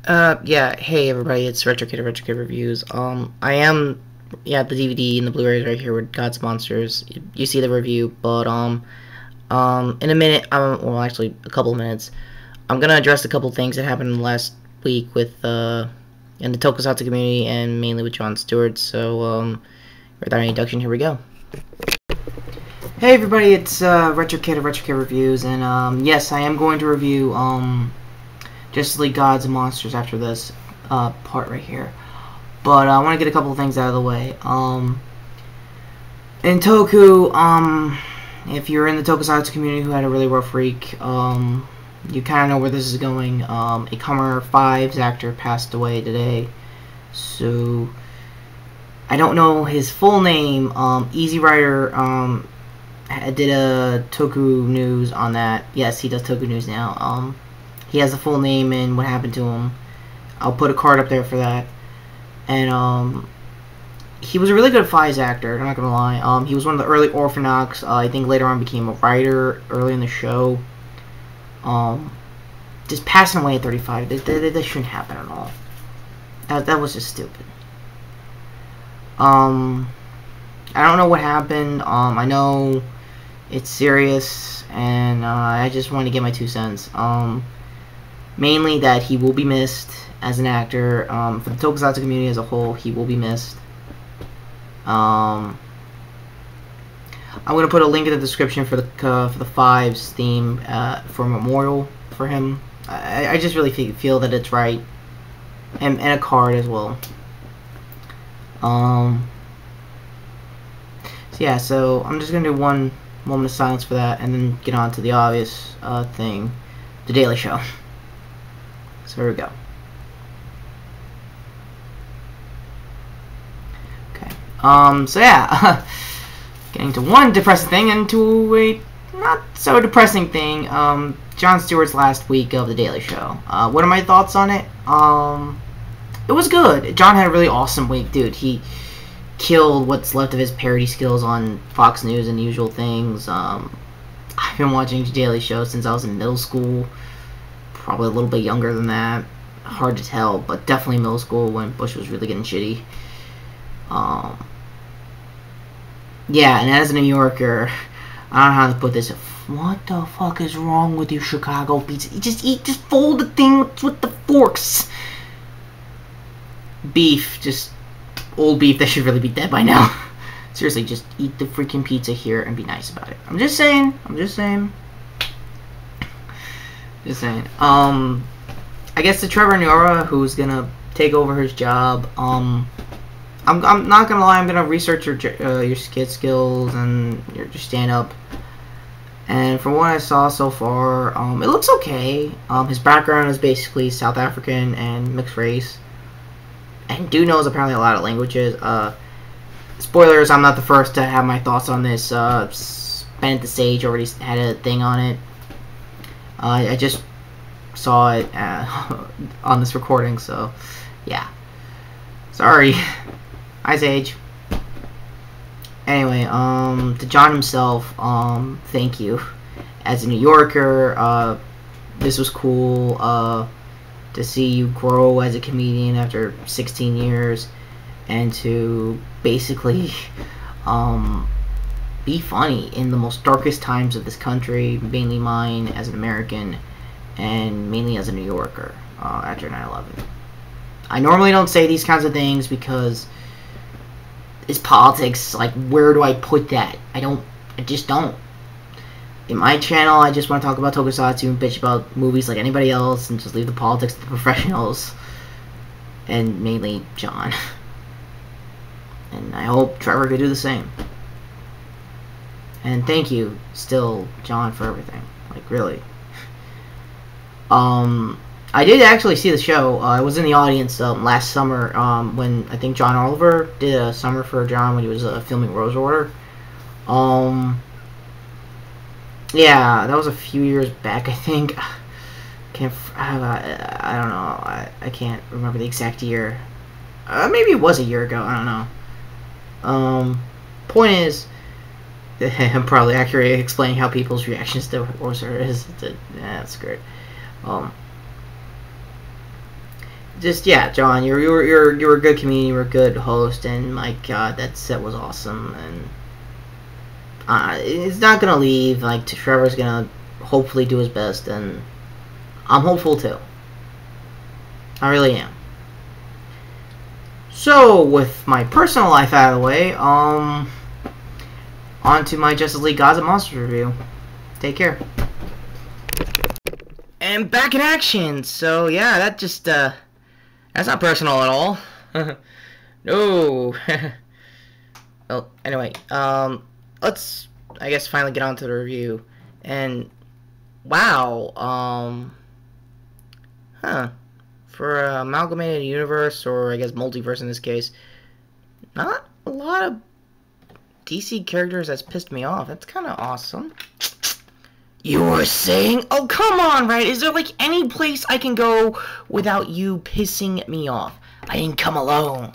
Yeah, hey everybody, it's RetroKid Reviews. I am, yeah, the DVD and the Blu-rays right here with God's Monsters. You see the review, but, in a minute, well, actually, a couple of minutes, I'm gonna address a couple things that happened in the last week with, in the Tokusatsu community and mainly with Jon Stewart, so, without any introduction, here we go. Hey everybody, it's, RetroKid Reviews, and, yes, I am going to review, Justice League Gods and Monsters after this part right here. But I want to get a couple of things out of the way. In Toku, if you're in the Tokusatsu community who had a really rough week, you kind of know where this is going. A Comer 5's actor passed away today. So, I don't know his full name. Easy Rider did a Toku News on that. Yes, he does Toku News now. He has a full name and what happened to him. I'll put a card up there for that. And, he was a really good Fies actor, I'm not gonna lie. He was one of the early Orphanox. I think later on became a writer early in the show. Just passing away at 35. That shouldn't happen at all. That was just stupid. I don't know what happened. I know it's serious, and I just wanted to get my 2 cents. Mainly that he will be missed as an actor. For the Tokusatsu community as a whole, he will be missed. I'm gonna put a link in the description for the Fives theme for a memorial for him. I just really feel that it's right, and a card as well. So yeah, so I'm just gonna do one moment of silence for that, and then get on to the obvious thing, The Daily Show. So here we go. Okay. So yeah, getting to one depressing thing and to a not so depressing thing. Jon Stewart's last week of The Daily Show. What are my thoughts on it? It was good. Jon had a really awesome week, dude. He killed what's left of his parody skills on Fox News and Usual Things. I've been watching The Daily Show since I was in middle school. Probably a little bit younger than that. Hard to tell, but definitely middle school when Bush was really getting shitty. Yeah, and as a New Yorker, I don't know how to put this. What the fuck is wrong with your Chicago pizza? You just fold the thing with the forks. Beef, just old beef that should really be dead by now. Seriously, just eat the freaking pizza here and be nice about it. I'm just saying. Just saying. I guess to Trevor Noah, who's gonna take over his job. I'm not gonna lie. I'm gonna research your skit skills and your stand up. And from what I saw so far, it looks okay. His background is basically South African and mixed race, and dude knows apparently a lot of languages. Spoilers: I'm not the first to have my thoughts on this. Bennett the Sage already had a thing on it. I just saw it on this recording, so yeah. Sorry. Hi, Sage. Anyway, to Jon himself, thank you. As a New Yorker, this was cool to see you grow as a comedian after 16 years, and to basically be funny in the most darkest times of this country, mainly mine as an American, and mainly as a New Yorker after 9/11. I normally don't say these kinds of things because it's politics. Like, where do I put that? I just don't. In my channel, I just want to talk about Tokusatsu and bitch about movies like anybody else, and just leave the politics to the professionals, and mainly Jon. And I hope Trevor could do the same. And thank you, still, Jon, for everything. Like, really. I did actually see the show. I was in the audience last summer when I think John Oliver did a summer for Jon when he was filming Rose Order. Yeah, that was a few years back, I think. I don't know. I can't remember the exact year. Maybe it was a year ago. I don't know. Point is, I'm probably accurate explaining how people's reactions to Rose Order is. Yeah, that's great. just yeah, John, you were a good comedian, you were a good host, and my God, that set was awesome. And it's not gonna leave. Like Trevor's gonna hopefully do his best, and I'm hopeful too. I really am. So, with my personal life out of the way, on to my Justice League Gods and Monsters review. Take care. And back in action. So yeah, that just that's not personal at all. No. Well, anyway, let's I guess finally get on to the review. And wow, for Amalgamated Universe, or I guess Multiverse in this case, not a lot of DC characters that's pissed me off. That's kind of awesome. You were saying? Oh, come on, right? Is there, like, any place I can go without you pissing me off? I didn't come alone.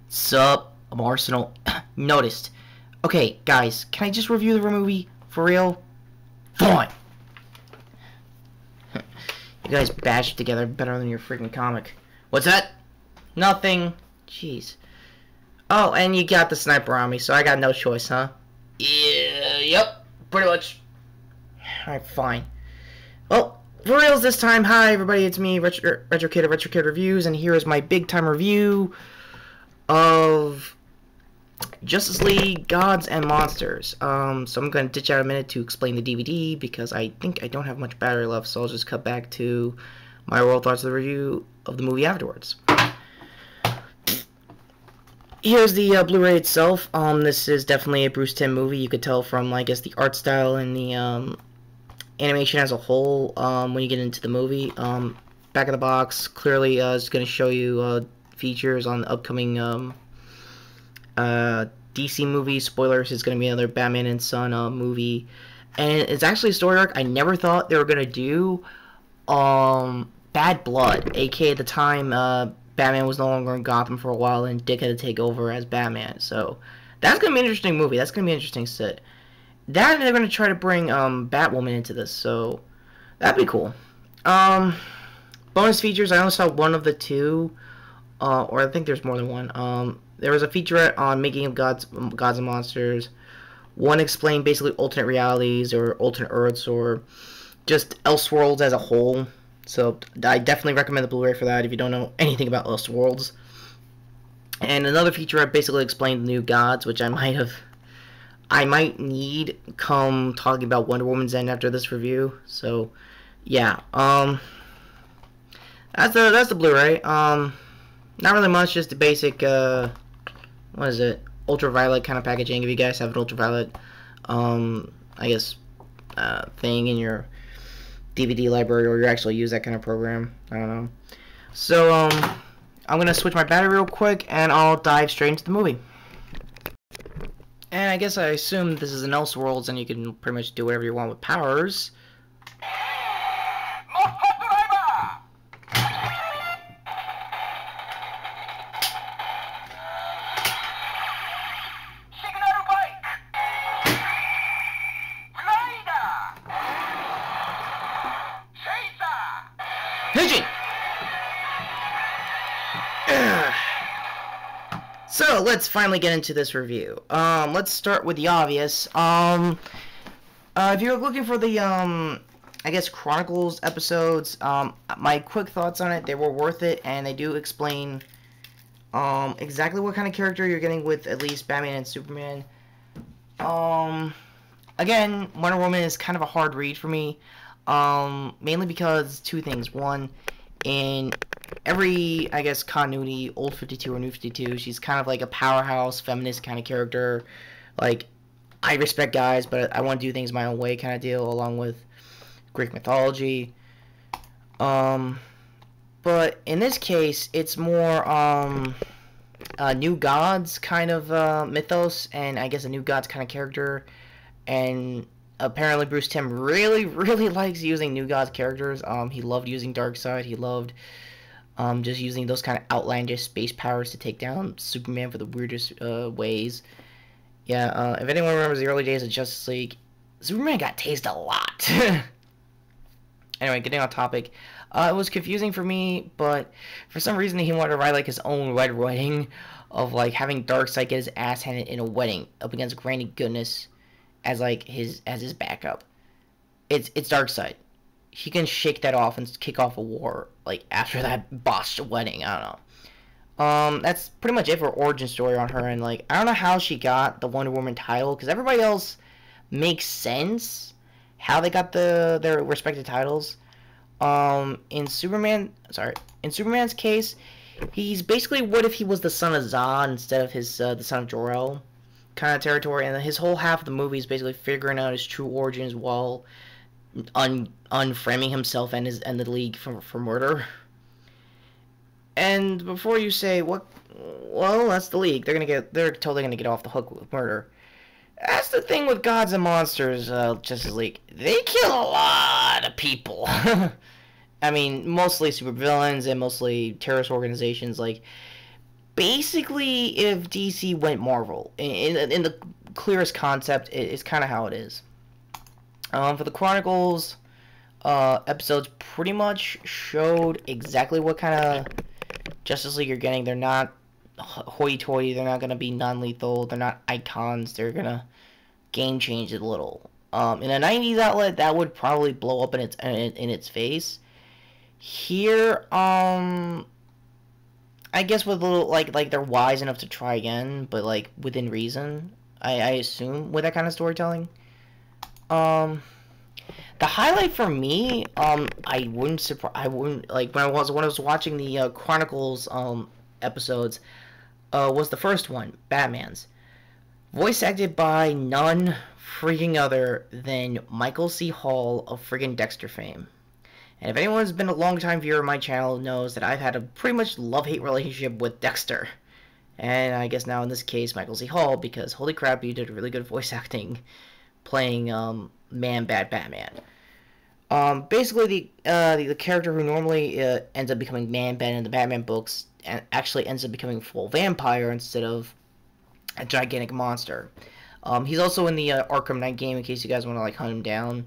Sup? I'm Arsenal. Noticed. Okay, guys, can I just review the movie? For real? Fine. You guys bashed together better than your freaking comic. What's that? Nothing. Jeez. Oh, and you got the sniper on me, so I got no choice, huh? Yeah, yep, pretty much. Alright, fine. Well, for reals this time, hi everybody, it's me, Retro Kid of Retro Kid Reviews, and here is my big time review of Justice League Gods and Monsters. So I'm going to ditch out a minute to explain the DVD, because I think I don't have much battery left, so I'll just cut back to my overall thoughts of the review of the movie afterwards. Here's the Blu-ray itself. This is definitely a Bruce Timm movie. You could tell from, I guess, the art style and the animation as a whole when you get into the movie. Back of the box clearly is going to show you features on the upcoming DC movie. Spoilers, it's going to be another Batman and Son movie. And it's actually a story arc I never thought they were going to do. Bad Blood, aka at the time Batman was no longer in Gotham for a while, and Dick had to take over as Batman. So that's gonna be an interesting movie. That's gonna be an interesting set. That, and they're gonna try to bring Batwoman into this, so that'd be cool. Bonus features. I only saw one of the two, or I think there's more than one. There was a featurette on Making of Gods and Monsters. One explained basically alternate realities or alternate Earths or just Elseworlds as a whole. So I definitely recommend the Blu-ray for that if you don't know anything about Elseworlds. And another featurette basically explained the new gods, which I might need come talking about Wonder Woman's End after this review. So yeah, that's the Blu-ray. Not really much, just the basic what is it? Ultraviolet kind of packaging. If you guys have an ultraviolet I guess thing in your DVD library, or you actually use that kind of program. I don't know. So, I'm gonna switch my battery real quick, and I'll dive straight into the movie. And I guess I assume this is an Elseworlds, and you can pretty much do whatever you want with powers. So let's finally get into this review. Let's start with the obvious. If you're looking for the I guess Chronicles episodes, my quick thoughts on it, they were worth it, and they do explain exactly what kind of character you're getting with at least Batman and Superman. Again, Wonder Woman is kind of a hard read for me, mainly because two things. One, in every, I guess, continuity, Old 52 or New 52, she's kind of like a powerhouse, feminist kind of character. Like, I respect guys, but I want to do things my own way kind of deal, along with Greek mythology. But in this case, it's more new gods kind of mythos, and I guess a new gods kind of character. And apparently Bruce Timm really likes using new gods characters. He loved using Darkseid. He loved just using those kind of outlandish space powers to take down Superman for the weirdest ways. Yeah, if anyone remembers the early days of Justice League, Superman got tased a lot. Anyway, getting on topic. It was confusing for me, but for some reason he wanted to write like his own Red Wedding of like having Darkseid get his ass handed in a wedding up against Granny Goodness as like his backup. It's Darkseid. He can shake that off and kick off a war like after that botched wedding. I don't know. That's pretty much it for origin story on her, and like I don't know how she got the Wonder Woman title because everybody else makes sense how they got their respective titles. In Superman's case, he's basically what if he was the son of Zod instead of his the son of Jor-El kind of territory, and his whole half of the movie is basically figuring out his true origins while unframing himself and the League for murder. And before you say what, well, that's the League. They're totally gonna get off the hook with murder. That's the thing with Gods and Monsters, Justice League. They kill a lot of people. I mean, mostly supervillains and mostly terrorist organizations. Like, basically, if DC went Marvel, in the clearest concept, it's kind of how it is. For the Chronicles, episodes pretty much showed exactly what kind of Justice League you're getting. They're not hoity-toity, they're not going to be non-lethal, they're not icons, they're going to game change it a little. In a 90s outlet, that would probably blow up in its face. Here, I guess with a little, like they're wise enough to try again, but, like, within reason, I assume, with that kind of storytelling. The highlight for me, I wouldn't, like, when I was watching the, Chronicles, episodes, was the first one, Batman's. Voice acted by none freaking other than Michael C. Hall of friggin' Dexter fame. And if anyone's been a long-time viewer of my channel knows that I've had a pretty much love-hate relationship with Dexter. And I guess now in this case, Michael C. Hall, because holy crap, you did really good voice acting playing Man-Bat Batman. Basically, the character who normally ends up becoming Man-Bat in the Batman books and actually ends up becoming full vampire instead of a gigantic monster. He's also in the Arkham Knight game in case you guys want to like hunt him down.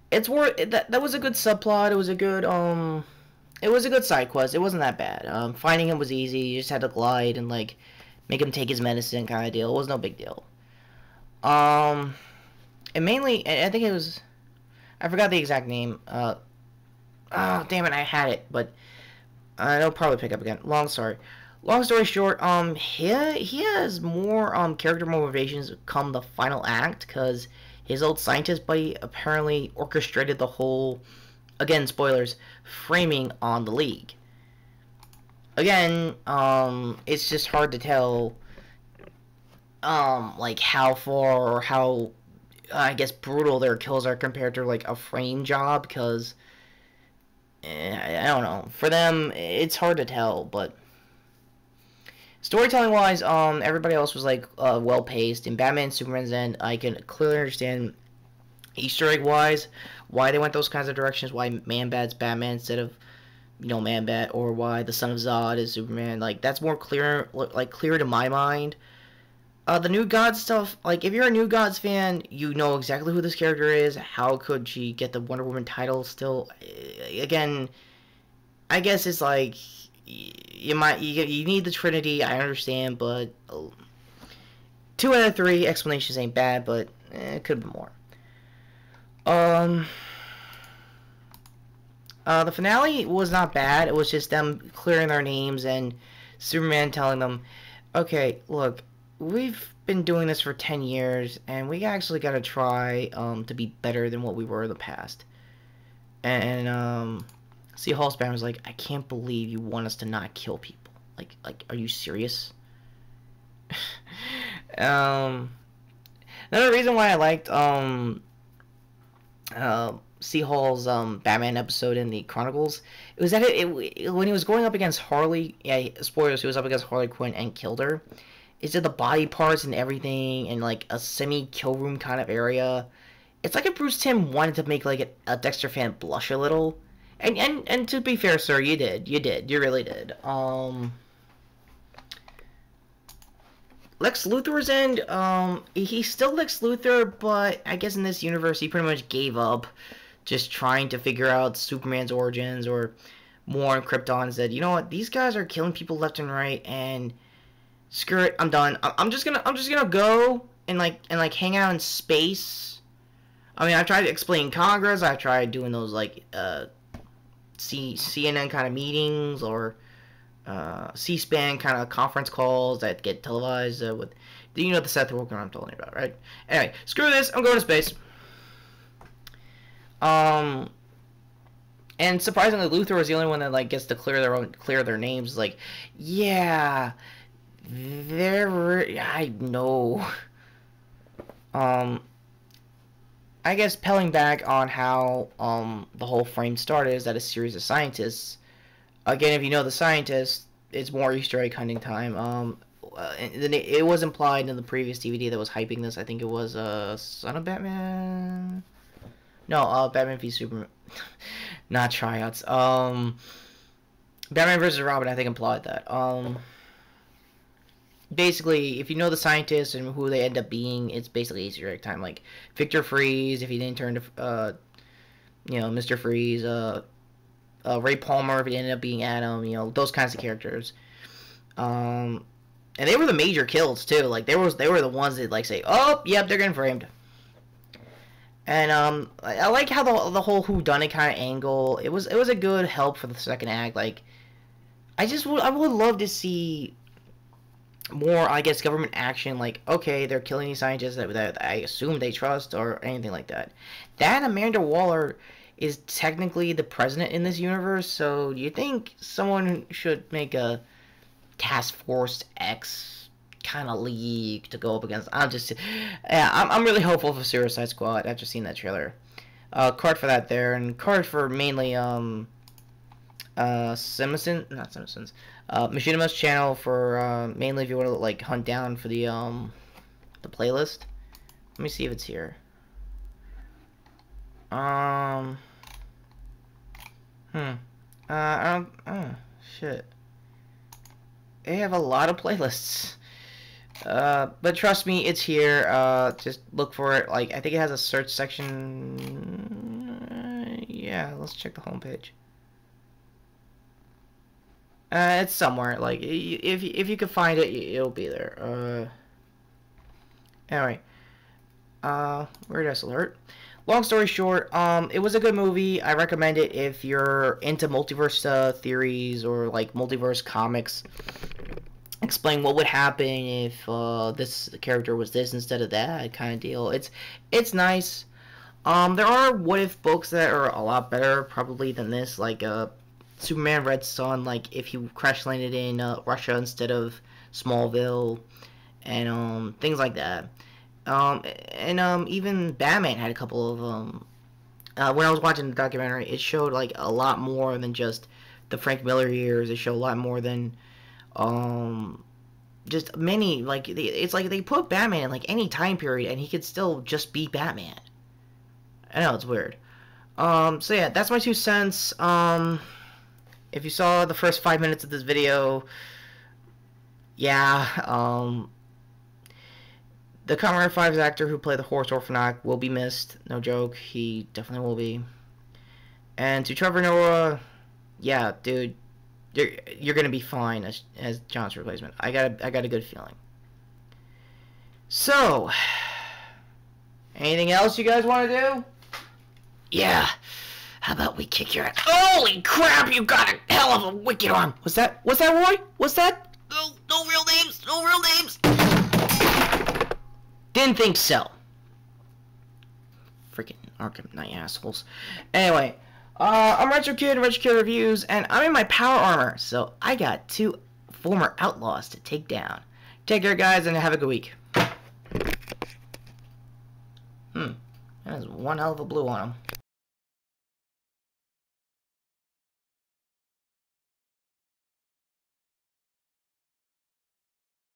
It's that was a good subplot. It was a good side quest. It wasn't that bad. Finding him was easy. You just had to glide and like make him take his medicine kind of deal. It was no big deal. And mainly, I think it was, I forgot the exact name. Oh damn it, I had it, but it'll probably pick up again. Long story short, he has more character motivations come the final act, because his old scientist buddy apparently orchestrated the whole, again spoilers, framing on the League. Again, it's just hard to tell like how far or how I guess brutal their kills are compared to like a frame job, because I don't know. For them, it's hard to tell, but storytelling wise, everybody else was like well paced. In Batman Superman's End, I can clearly understand Easter egg wise why they went those kinds of directions. Why Man-Bat's Batman instead of, you know, Man-Bat, or why the son of Zod is Superman. Like that's more clear to my mind. The New Gods stuff, like, if you're a New Gods fan, you know exactly who this character is. How could she get the Wonder Woman title still? Again, I guess it's like, you need the Trinity, I understand, but 2 out of 3 explanations ain't bad, but it could be more. The finale was not bad. It was just them clearing their names and Superman telling them, okay, look, we've been doing this for 10 years, and we actually gotta try to be better than what we were in the past. And C. Hallspan was like, I can't believe you want us to not kill people. Like, are you serious? Another reason why I liked C. Hall's Batman episode in the Chronicles, it was that when he was going up against Harley, yeah, spoilers, he was up against Harley Quinn and killed her. Is it the body parts and everything in like a semi-kill room kind of area? It's like if Bruce Timm wanted to make like a Dexter fan blush a little. And to be fair, sir, you did. You really did. Lex Luthor's end, he's still Lex Luthor, but I guess in this universe he pretty much gave up just trying to figure out Superman's origins, or more on Krypton, said, you know what, these guys are killing people left and right, and screw it, I'm done. I'm just gonna go and like hang out in space. I mean, I tried to explain Congress. I tried doing those like CNN kind of meetings, or C-SPAN kind of conference calls that get televised with, you know, the Seth Rogen I'm talking about, right? Anyway, screw this. I'm going to space. And surprisingly, Luthor was the only one that like gets to clear their names. Like, yeah, I know. I guess pelling back on how the whole frame started is that a series of scientists. Again, if you know the scientists, it's more Easter egg hunting time. It was implied in the previous DVD that was hyping this. I think it was Son of Batman. No, Batman v Superman. Not tryouts. Batman vs. Robin, I think, implied that. Basically, if you know the scientists and who they end up being, it's basically Easter egg time. Like Victor Freeze, if he didn't turn to, you know, Mr. Freeze. Ray Palmer, if he ended up being Adam. You know, those kinds of characters. And they were the major kills too. Like they were the ones that like say, oh, yep, they're getting framed. And I like how the whole whodunit kind of angle. It was a good help for the second act. Like, I would love to see more, I guess, government action. Like, okay, they're killing these scientists that I assume they trust, or anything like that. That Amanda Waller is technically the president in this universe. So you think someone should make a Task Force X kind of league to go up against? I'm really hopeful for Suicide Squad after seeing that trailer. Card for that there, and card for mainly Machinima's channel for mainly if you want to like hunt down for the playlist. Let me see if it's here. Shit. They have a lot of playlists. But trust me, it's here. Just look for it. Like, I think it has a search section. Yeah, let's check the homepage. It's somewhere. Like, if you can find it, it'll be there. Anyway. Weirdest alert. Long story short, it was a good movie. I recommend it if you're into multiverse theories, or like multiverse comics. Explain what would happen if this character was this instead of that kind of deal. It's nice. There are what if books that are a lot better probably than this, like Superman Red Son, like if he crash landed in Russia instead of Smallville, and things like that. Even Batman had a couple of when I was watching the documentary, it showed like a lot more than just the Frank Miller years. It showed a lot more than just many, like, it's like they put Batman in like any time period and he could still just be Batman. I know, it's weird. So yeah, that's my 2 cents. If you saw the first 5 minutes of this video, yeah, the Kamen Rider 5's actor who played the Horse Orphanach will be missed. No joke, he definitely will be. And to Trevor Noah, yeah, dude, you're gonna be fine as John's replacement. I got a good feeling. So, anything else you guys want to do? Yeah. How about we kick your ass? Holy crap! You got a hell of a wicked arm. What's that, Roy? What's that? No real names. No real names. Didn't think so. Freaking Arkham Knight assholes. Anyway. I'm Retro Kid Reviews, and I'm in my power armor, so I got 2 former outlaws to take down. Take care, guys, and have a good week. That has one hell of a blue on them.